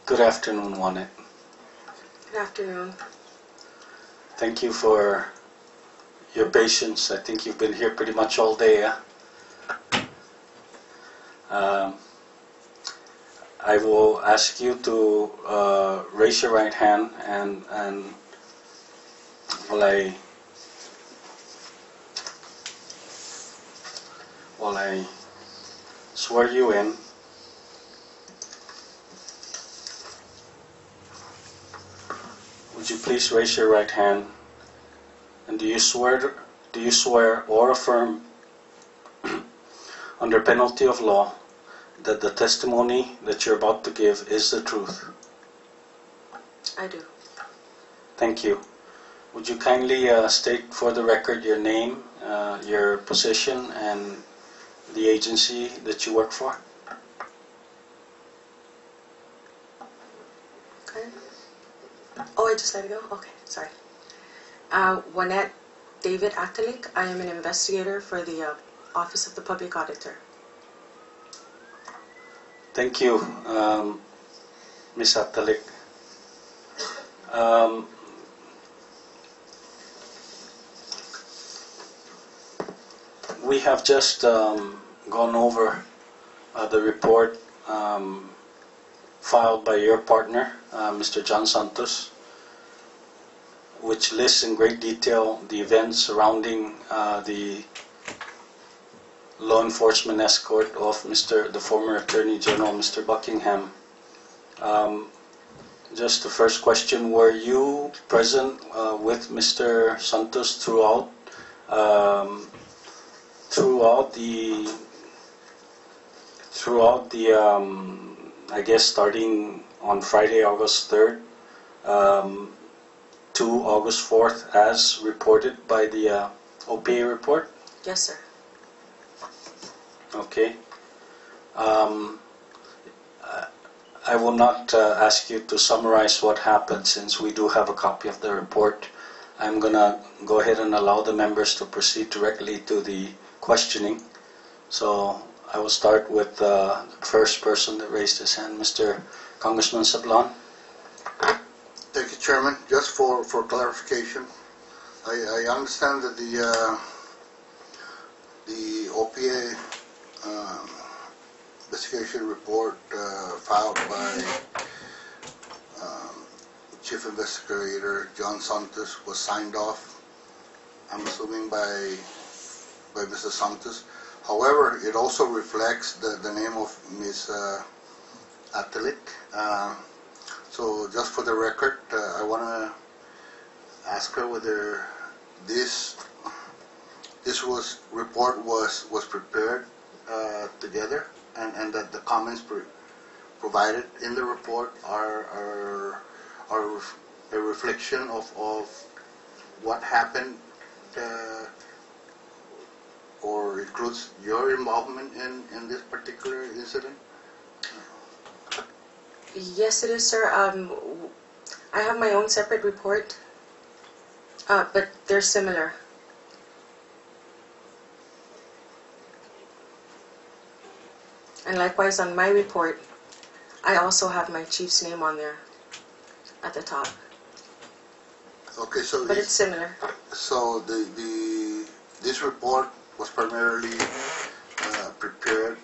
Good afternoon, Juanette. Good afternoon. Thank you for your patience. I think you've been here pretty much all day. I will ask you to raise your right hand, and while I swear you in, would you please raise your right hand? And do you swear or affirm under penalty of law that the testimony that you're about to give is the truth? I do. Thank you. Would you kindly state for the record your name, your position, and the agency that you work for? Okay. Oh, I just let it go? Okay, sorry. Juanette David Atalig. I am an investigator for the Office of the Public Auditor. Thank you, Ms. Atalig. We have just gone over the report filed by your partner, Mr. John Santos, which lists in great detail the events surrounding the law enforcement escort of the former Attorney General, Mr. Buckingham. Just the first question, were you present with Mr. Santos throughout the I guess starting on Friday, August 3rd to August 4th as reported by the OPA report? Yes, sir. Okay. I will not ask you to summarize what happened since we do have a copy of the report. I'm going to go ahead and allow the members to proceed directly to the questioning. So I will start with the first person that raised his hand, Mr. Congressman Sablan. Thank you, Chairman. Just for clarification, I understand that the OPA investigation report filed by Chief Investigator John Santos was signed off, I'm assuming by Mr. Santos. However, it also reflects the name of Ms. Atalig. So just for the record, I want to ask her whether this report was prepared together, and that the comments provided in the report are a reflection of what happened, or includes your involvement in this particular incident? Yes, it is, sir. I have my own separate report, but they're similar. And likewise on my report, I also have my chief's name on there at the top. Okay, so but it's similar. So this report was primarily prepared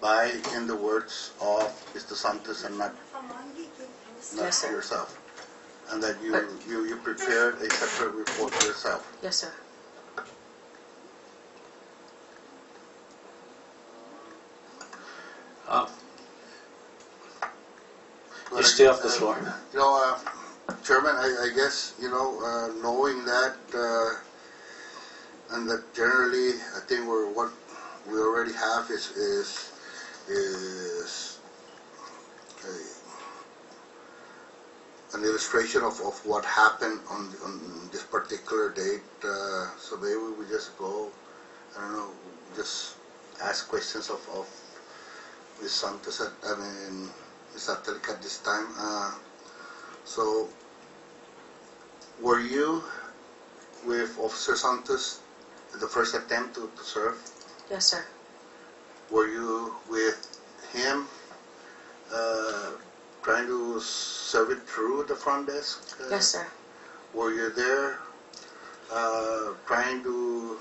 by, in the words of Mr. Santos, and not Yes, sir. yourself, and that you prepared a separate report yourself. Yes, sir. You still have the floor. You know, Chairman, I guess, knowing that, and that generally, I think what we already have is an illustration of what happened on this particular date. So maybe we just go, I don't know, just ask questions of Ms. Santos, Ms. Atalig at this time. So, were you with Officer Santos the first attempt to serve? Yes, sir. Were you with him trying to serve it through the front desk? Yes, sir. Were you there trying to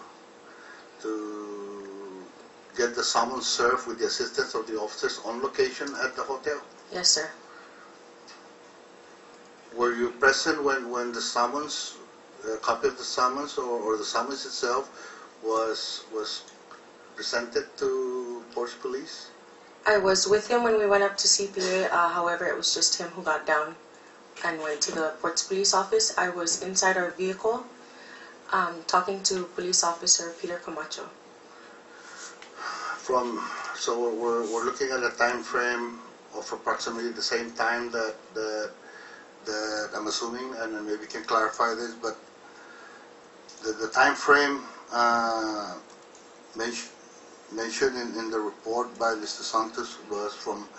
get the summons served with the assistance of the officers on location at the hotel? Yes, sir. Were you present when the summons, a copy of the summons or the summons itself was presented to Port Police? I was with him when we went up to CPA. However, it was just him who got down and went to the Ports Police office. I was inside our vehicle talking to Police Officer Peter Camacho. So we're looking at a time frame of approximately the same time that I'm assuming, and then maybe you can clarify this, but the time frame mentioned in the report by Mr. Santos was from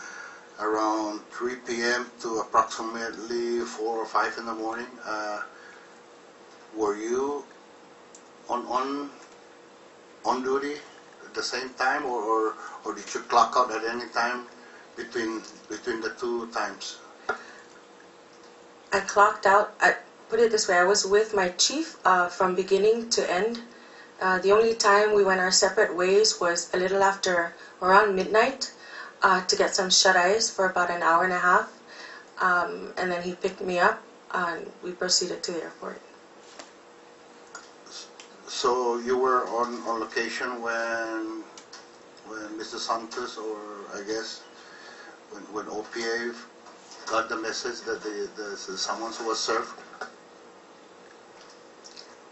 around 3 p.m. to approximately 4 or 5 in the morning. Were you on duty at the same time, or did you clock out at any time between the two times? I clocked out. I put it this way: I was with my chief from beginning to end. The only time we went our separate ways was a little after around midnight to get some shut-eyes for about an hour and a half, and then he picked me up and we proceeded to the airport. So you were on location when Mr. Santos, or I guess when OPA got the message that the summons was served?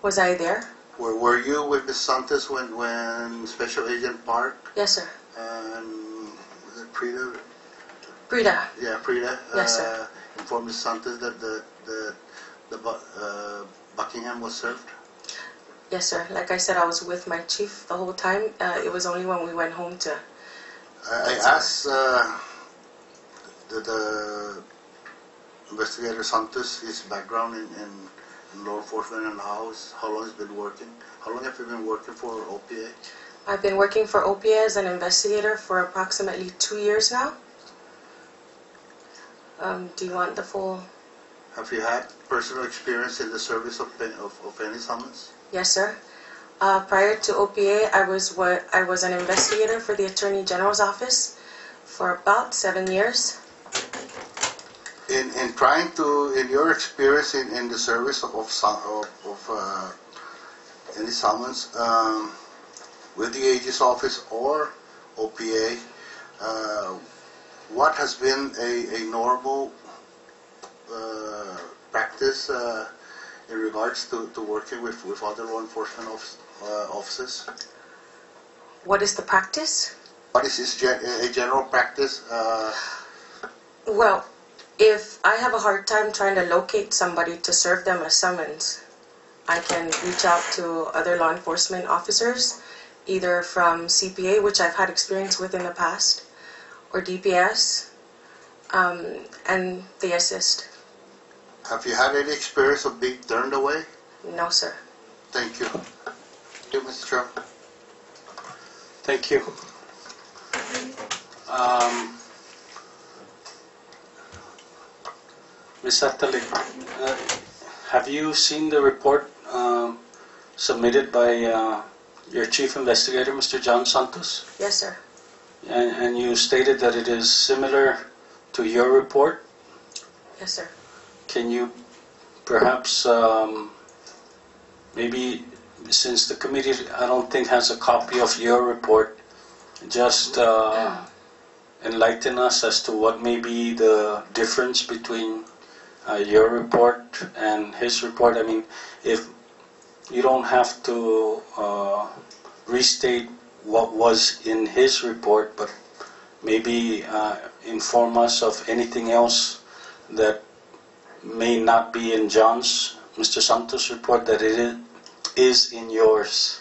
Was I there? Were you with Ms. Santos when Special Agent Park Yes, sir. and was it Prida? Prida. Yeah, Prida. Yes, sir. Informed Ms. Santos that the Buckingham was served? Yes, sir. Like I said, I was with my chief the whole time. It was only when we went home to... I asked the investigator Santos his background in law enforcement and how long he's been working. How long have you been working for OPA? I've been working for OPA as an investigator for approximately 2 years now. Do you want the full... Have you had personal experience in the service of any summons? Yes, sir. Prior to OPA, I was an investigator for the Attorney General's office for about 7 years. In your experience in the service of any summons with the AG's office or OPA, what has been a normal practice in regards to working with other law enforcement officers? What is the practice? What is a general practice? Well, if I have a hard time trying to locate somebody to serve them a summons, I can reach out to other law enforcement officers, either from CPA, which I've had experience with in the past, or DPS, and they assist. Have you had any experience of being turned away? No, sir. Thank you. Thank you, Mr. Chairman. Thank you. Ms. Atalig, have you seen the report submitted by your chief investigator, Mr. John Santos? Yes, sir. And you stated that it is similar to your report? Yes, sir. Can you perhaps, maybe since the committee I don't think has a copy of your report, just enlighten us as to what may be the difference between your report and his report? I mean, if you don't have to restate what was in his report, but maybe inform us of anything else that may not be in Mr. Santos' report that it is in yours.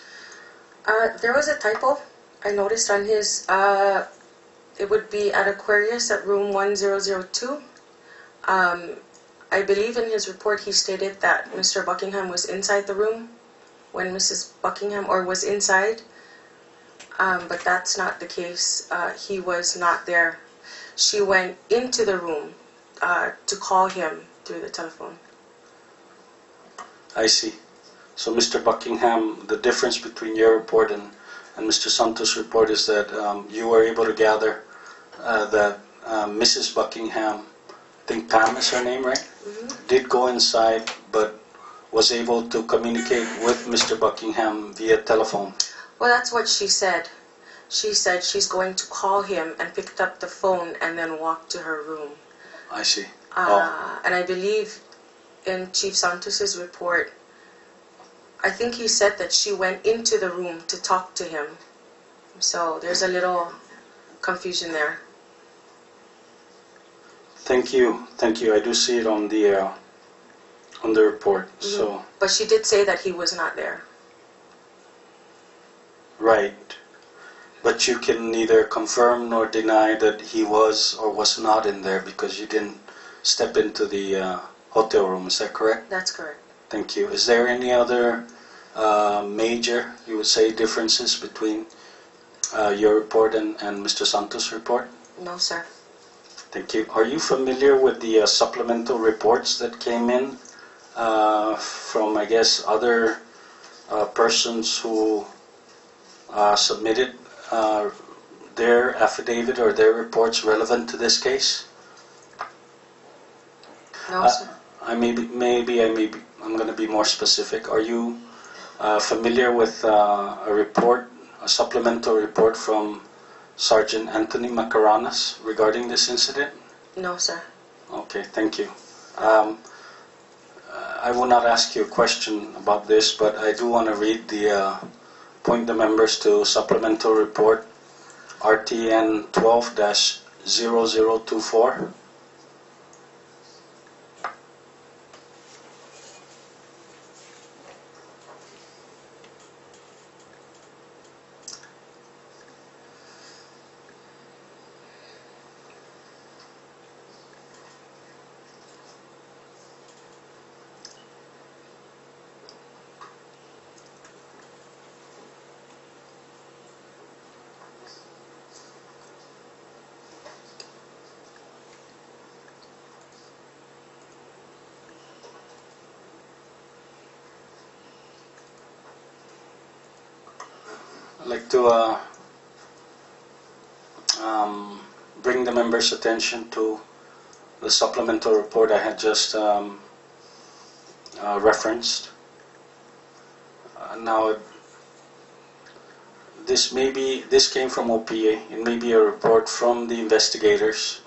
There was a typo I noticed on his. It would be at Aquarius at room 1002. I believe in his report he stated that Mr. Buckingham was inside the room when Mrs. Buckingham, or was inside, but that's not the case. He was not there. She went into the room to call him through the telephone. I see. So, Mr. Buckingham, the difference between your report and Mr. Santos' report is that you were able to gather that Mrs. Buckingham, I think Pam is her name, right? Did go inside, but was able to communicate with Mr. Buckingham via telephone. Well, that's what she said. She said she's going to call him and picked up the phone and then walked to her room. I see. And I believe in Chief Santos's report, I think he said that she went into the room to talk to him. So there's a little confusion there. Thank you. Thank you. I do see it on the report. So. But she did say that he was not there. Right. But you can neither confirm nor deny that he was or was not in there because you didn't step into the hotel room. Is that correct? That's correct. Thank you. Is there any other major, you would say, differences between your report and Mr. Santos' report? No, sir. Thank you. Are you familiar with the supplemental reports that came in from, I guess, other persons who submitted their affidavit or their reports relevant to this case? No, sir. I'm going to be more specific. Are you familiar with a supplemental report from Sergeant Anthony Macaranas regarding this incident? No, sir. Okay, thank you. I will not ask you a question about this, but I do want to read point the members to supplemental report RTN 12-0024. I'd like to bring the members' attention to the supplemental report I had just referenced. Now, this came from OPA. It may be a report from the investigators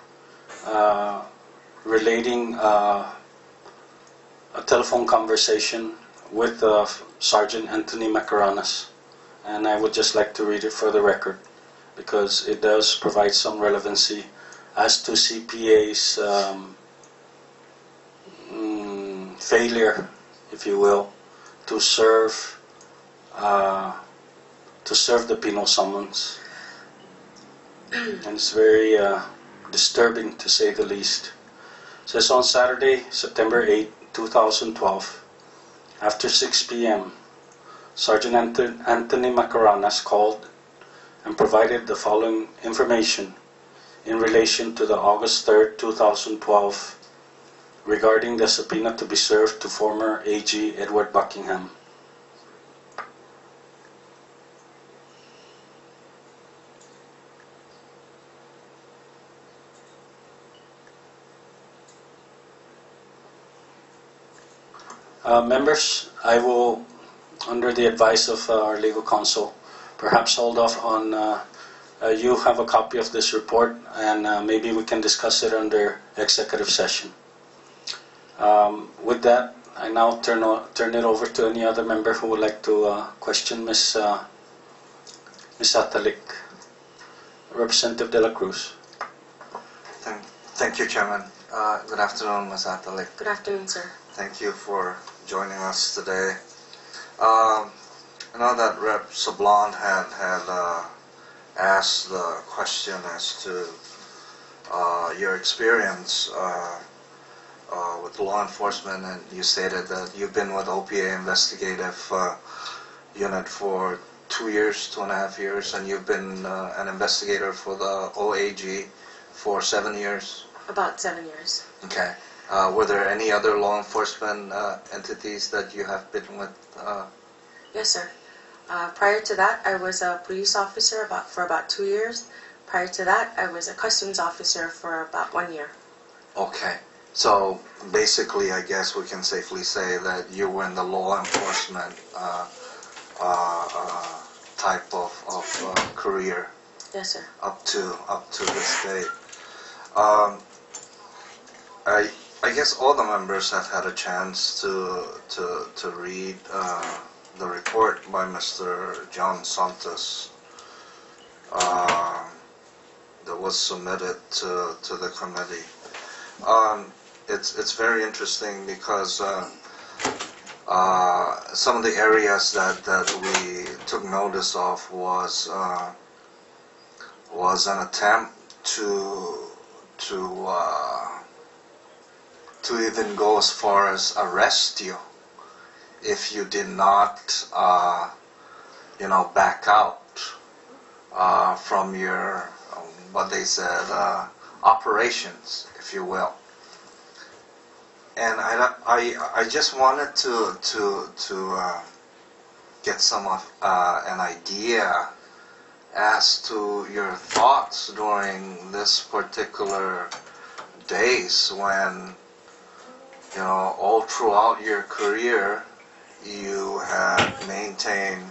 relating a telephone conversation with Sergeant Anthony Macaranas. And I would just like to read it for the record because it does provide some relevancy as to CPA's failure, if you will, to serve the penal summons. And it's very disturbing, to say the least. It says on Saturday, September 8, 2012, after 6 p.m., Sergeant Anthony Macaranas called and provided the following information in relation to the August 3, 2012, regarding the subpoena to be served to former AG Edward Buckingham. Members, I will, under the advice of our legal counsel, perhaps hold off on, you have a copy of this report and maybe we can discuss it under executive session. With that, I now turn it over to any other member who would like to question Ms. Atalig. Representative De La Cruz. Thank you, Chairman. Good afternoon, Ms. Atalig. Good afternoon, sir. Thank you for joining us today. I know that Rep. Sablon had asked the question as to your experience with law enforcement, and you stated that you've been with OPA Investigative Unit for 2.5 years, and you've been an investigator for the OAG for 7 years. About 7 years. Okay. Were there any other law enforcement entities that you have been with? Yes, sir. Prior to that, I was a police officer for about 2 years. Prior to that, I was a customs officer for about 1 year. Okay. So basically, I guess we can safely say that you were in the law enforcement type of career. Yes, sir. Up to this date. I guess all the members have had a chance to read the report by Mr. John Santos that was submitted to the committee. It's very interesting because some of the areas that we took notice of was an attempt to even go as far as arrest you if you did not, back out from your, what they said, operations, if you will. And I just wanted to get some of an idea as to your thoughts during this particular days when, all throughout your career you have maintained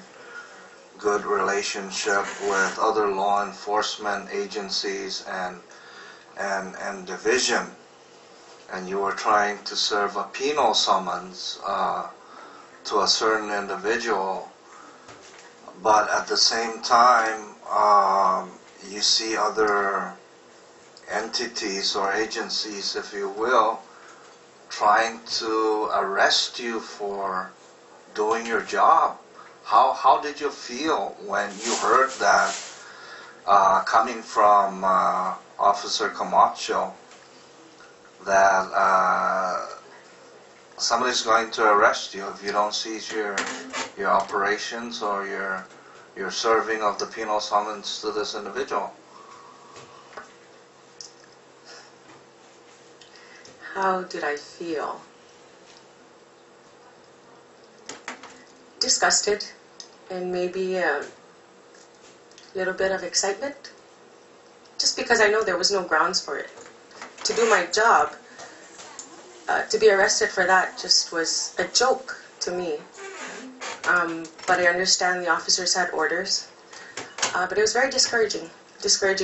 good relationship with other law enforcement agencies and division, and you were trying to serve a penal summons to a certain individual, but at the same time you see other entities or agencies, if you will, trying to arrest you for doing your job. How did you feel when you heard that coming from Officer Camacho, that somebody's going to arrest you if you don't cease your operations or your serving of the penal summons to this individual? How did I feel? Disgusted, and maybe a little bit of excitement, just because I know there was no grounds for it. To do my job, to be arrested for that just was a joke to me. But I understand the officers had orders. But it was very discouraging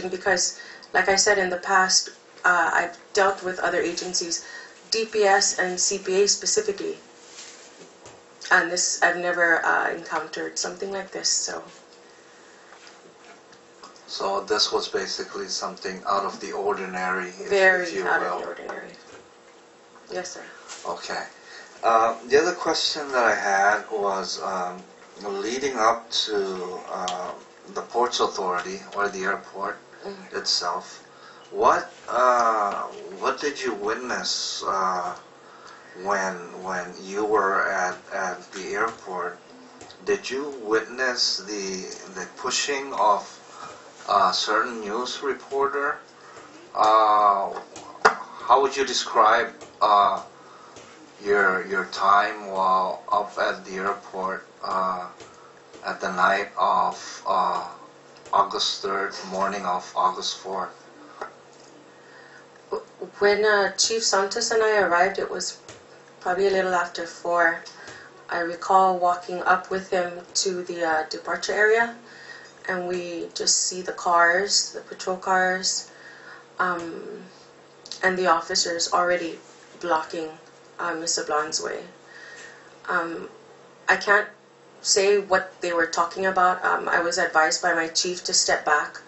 because, like I said in the past, I've dealt with other agencies, DPS and CPA specifically, and I've never encountered something like this. So this was basically something out of the ordinary, Very if you out will. of the ordinary. Yes, sir. Okay. The other question that I had was leading up to the Ports Authority or the airport itself. What did you witness when you were at the airport? Did you witness the pushing of a certain news reporter? How would you describe your time while up at the airport at the night of August 3rd, morning of August 4th? When Chief Santos and I arrived, it was probably a little after 4. I recall walking up with him to the departure area, and we just see the cars, the patrol cars, and the officers already blocking Mr. Blonde's way. I can't say what they were talking about. I was advised by my chief to step back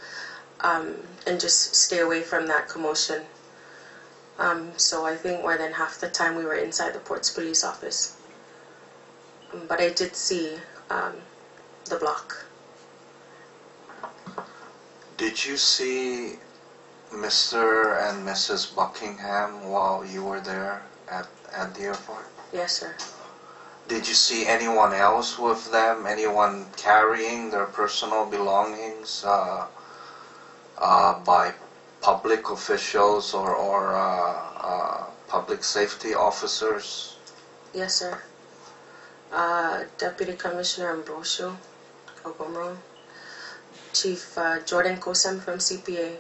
and just stay away from that commotion. So I think more than half the time we were inside the Ports Police office. But I did see the block. Did you see Mr. and Mrs. Buckingham while you were there at the airport? Yes, sir. Did you see anyone else with them? Anyone carrying their personal belongings by public officials or public safety officers? Yes, sir. Deputy Commissioner Ambrosio Ogomro, Chief Jordan Kosam from CPA,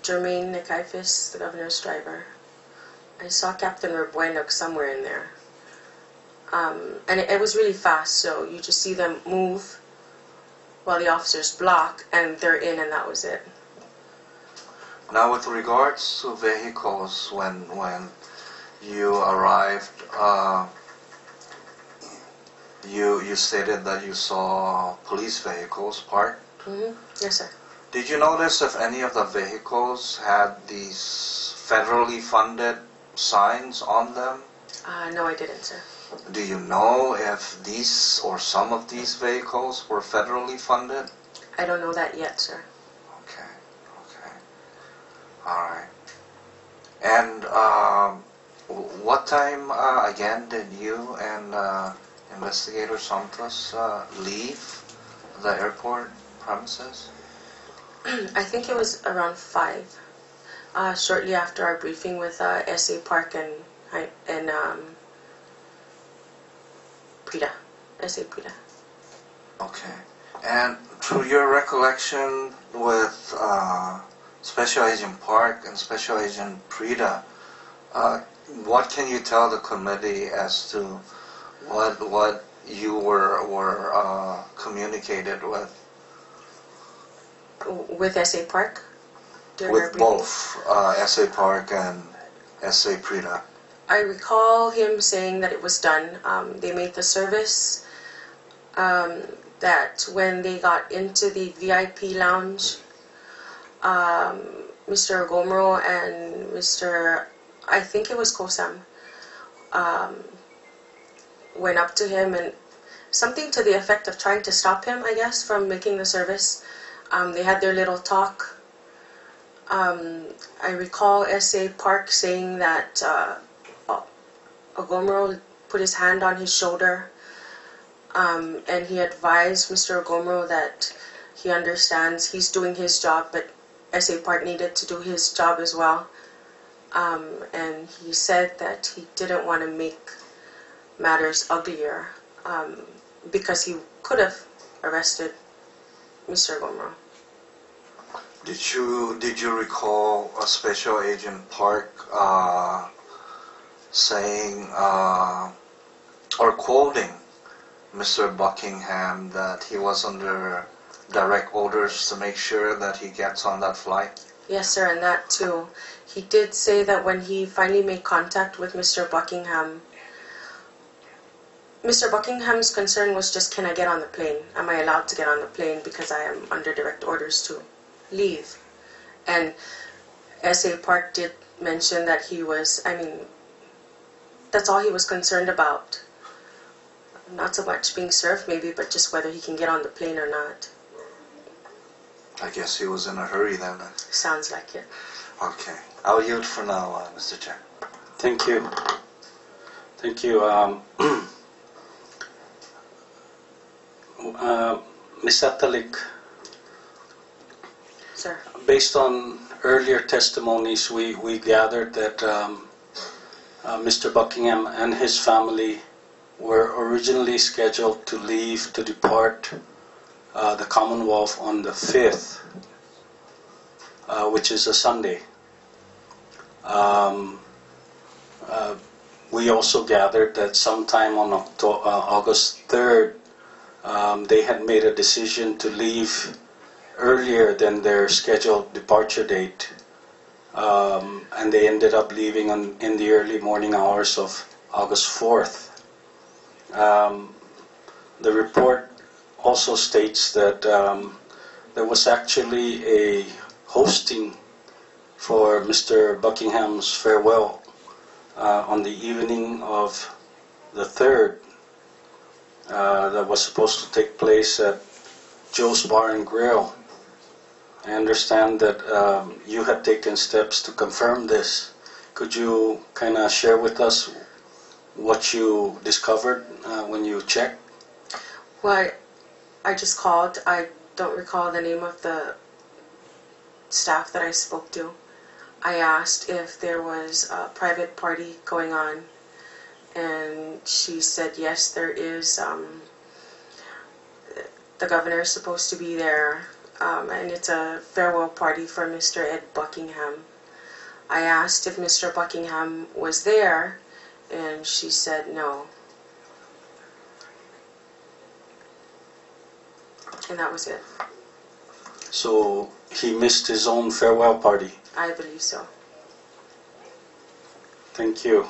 Jermaine Nekaifis, the governor's driver. I saw Captain Rebuenog somewhere in there. And it was really fast, so you just see them move while the officers block, and they're in, and that was it. Now, with regards to vehicles, when you arrived, you stated that you saw police vehicles parked. Yes, sir. Did you notice if any of the vehicles had these federally funded signs on them? No, I didn't, sir. Do you know if these or some of these vehicles were federally funded? I don't know that yet, sir. Okay. All right. And what time, again, did you and Investigator Santos leave the airport premises? I think it was around 5, shortly after our briefing with S.A. Park and Prida. S.A. Prida. Okay. And through your recollection with Special Agent Park and Special Agent Prida, what can you tell the committee as to what you were communicated with? With S.A. Park? With both S.A. Park and S.A. Prida. I recall him saying that it was done. They made the service, that when they got into the VIP lounge, Mr. Gomro and Mr. I think it was Kosam, went up to him and something to the effect of trying to stop him, I guess, from making the service. They had their little talk. I recall S.A. Park saying that Ogomro put his hand on his shoulder, and he advised Mr. Ogomro that he understands he's doing his job, but S.A. Park needed to do his job as well. And he said that he didn't want to make matters uglier, because he could have arrested Mr. Ogomro. Did you recall a Special Agent Park saying or quoting Mr. Buckingham that he was under direct orders to make sure that he gets on that flight? Yes, sir, and that too. He did say that when he finally made contact with Mr. Buckingham, Mr. Buckingham's concern was just, can I get on the plane? Am I allowed to get on the plane because I am under direct orders to leave? And S.A. Park did mention that he was, that's all he was concerned about. Not so much being served maybe, but just whether he can get on the plane or not. I guess he was in a hurry then. Sounds like it. Okay. I'll yield for now, Mr. Chair. Thank you. Thank you. Ms. Atalig, Sir. based on earlier testimonies, we gathered that Mr. Buckingham and his family were originally scheduled to depart the Commonwealth on the 5th, which is a Sunday. We also gathered that sometime on August 3rd, they had made a decision to leave earlier than their scheduled departure date, and they ended up leaving in the early morning hours of August 4th. The report also states that there was actually a hosting for Mr. Buckingham's farewell on the evening of the 3rd that was supposed to take place at Joe's Bar and Grill. I understand that you had taken steps to confirm this. Could you kind of share with us what you discovered when you checked? Well, I just called. I don't recall the name of the staff that I spoke to. I asked if there was a private party going on, and she said yes, there is. The governor is supposed to be there, and it's a farewell party for Mr. Ed Buckingham. I asked if Mr. Buckingham was there, and she said no. And that was it. So he missed his own farewell party. I believe so. Thank you.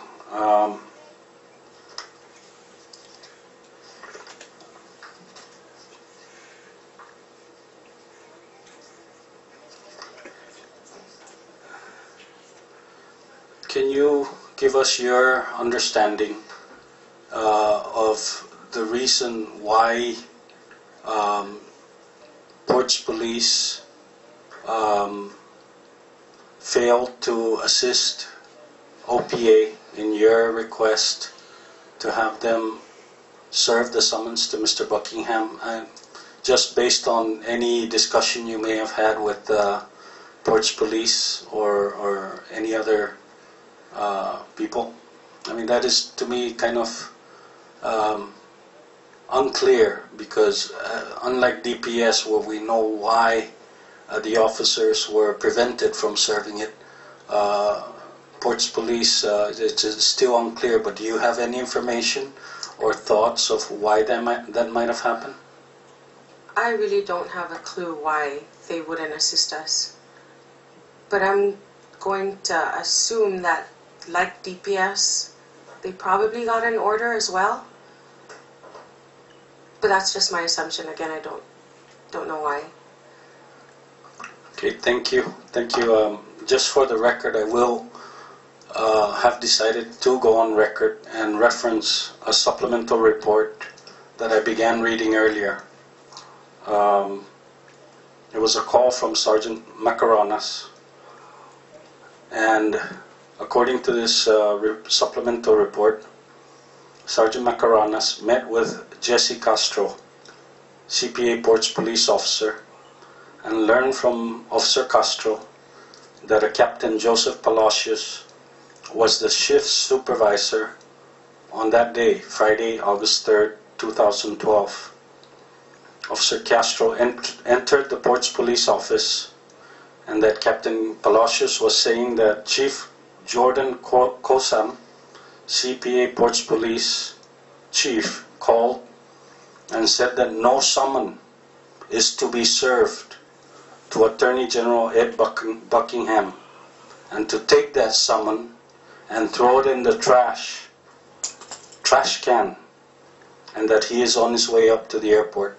Can you give us your understanding of the reason why Ports Police failed to assist OPA in your request to have them serve the summons to Mr. Buckingham, and just based on any discussion you may have had with Ports Police or any other people? I mean, that is to me kind of unclear, because unlike DPS, where we know why the officers were prevented from serving it, Ports Police, it's still unclear. But do you have any information or thoughts of why that might have happened? I really don't have a clue why they wouldn't assist us. But I'm going to assume that, like DPS, they probably got an order as well. But that's just my assumption. Again, I don't know why. Okay, thank you. Thank you. Just for the record, I will have decided to go on record and reference a supplemental report that I began reading earlier. It was a call from Sergeant Macaronas, and according to this supplemental report, Sergeant Macaronas met with Jesse Castro, CPA Ports Police officer, and learned from Officer Castro that a Captain Joseph Palacios was the shift supervisor on that day, Friday, August 3rd, 2012. Officer Castro entered the Ports Police office, and that Captain Palacios was saying that Chief Jordan Kosam, CPA Ports Police Chief, called and said that no summon is to be served to Attorney General Ed Buckingham, and to take that summon and throw it in the trash can, and that he is on his way up to the airport.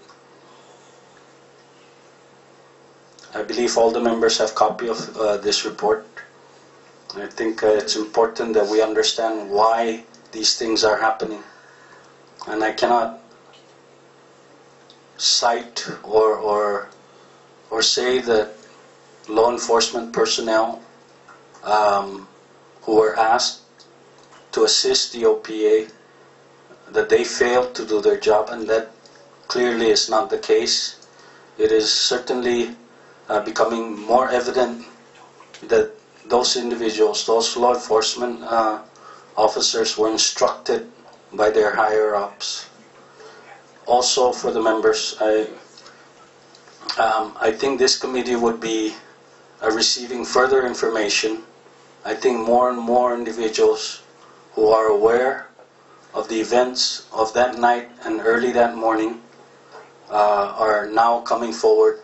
I believe all the members have a copy of this report. I think it's important that we understand why these things are happening. And I cannot cite or say that law enforcement personnel who were asked to assist the OPA, that they failed to do their job, and that clearly is not the case. It is certainly becoming more evident that those individuals, those law enforcement officers, were instructed by their higher-ups. Also, for the members, I think this committee would be receiving further information. I think more and more individuals who are aware of the events of that night and early that morning are now coming forward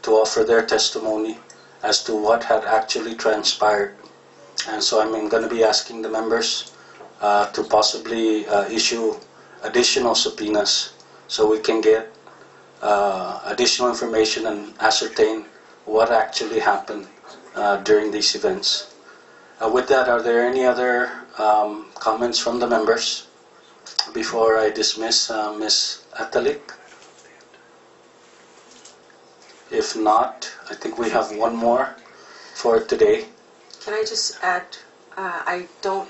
to offer their testimony as to what had actually transpired. And so I'm going to be asking the members to possibly issue additional subpoenas so we can get additional information and ascertain what actually happened during these events. With that, are there any other comments from the members before I dismiss Ms. Atalig? If not, I think we have one more for today. Can I just add, I don't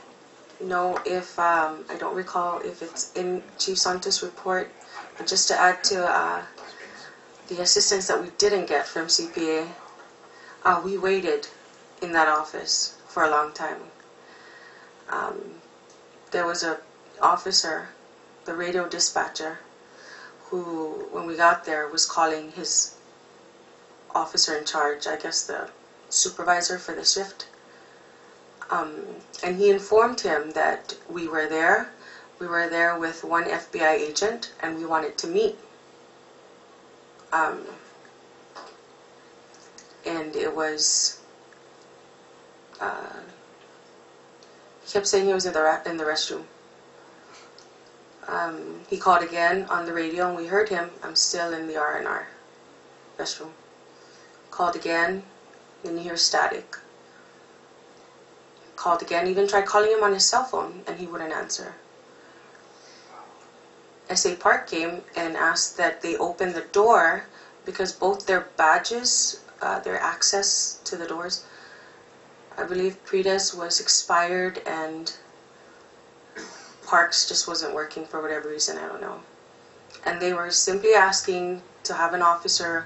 know if, I don't recall if it's in Chief Santos' report, but just to add to the assistance that we didn't get from CPA, We waited in that office for a long time. There was an officer, the radio dispatcher, who, when we got there, was calling his officer in charge, I guess the supervisor for the shift. And he informed him that we were there. We were there with one FBI agent, and we wanted to meet. And it was, he kept saying he was in the restroom. He called again on the radio, and we heard him. I'm still in the R&R restroom. Called again, then you hear static. Called again, even tried calling him on his cell phone, and he wouldn't answer. SA Park came and asked that they open the door because both their badges, their access to the doors, I believe Prida's was expired and Park's just wasn't working for whatever reason, I don't know. And they were simply asking to have an officer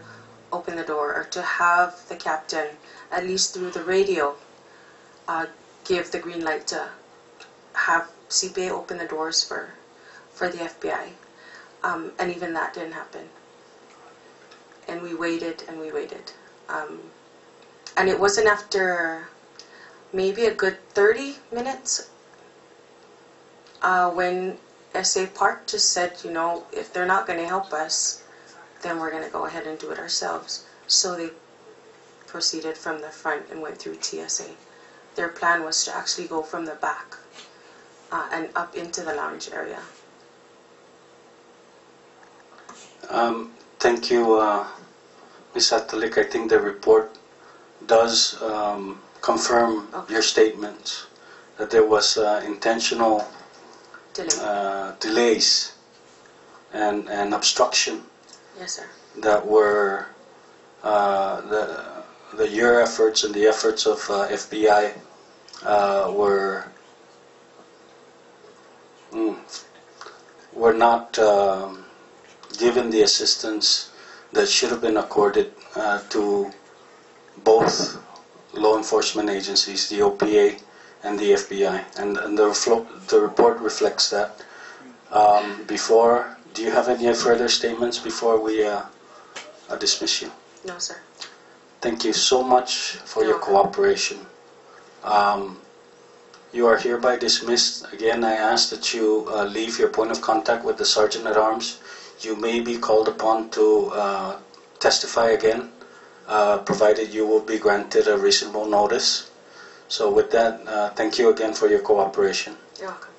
open the door, or to have the captain, at least through the radio, give the green light to have CPA open the doors for the FBI. And even that didn't happen. And we waited and we waited. And it wasn't after maybe a good 30 minutes when SA Park just said, you know, if they're not going to help us, then we're going to go ahead and do it ourselves. So they proceeded from the front and went through TSA. Their plan was to actually go from the back and up into the lounge area. Thank you, Ms. Atalig. I think the report does confirm your statements that there was intentional delays and obstruction. Yes, sir. That were your efforts and the efforts of FBI were not given the assistance that should have been accorded to both law enforcement agencies, the OPA and the FBI, and the report reflects that. Do you have any further statements before we dismiss you? No, sir. Thank you so much for your cooperation. You are hereby dismissed. Again, I ask that you leave your point of contact with the Sergeant-at-Arms. You may be called upon to testify again, provided you will be granted a reasonable notice. So with that, thank you again for your cooperation. You're welcome.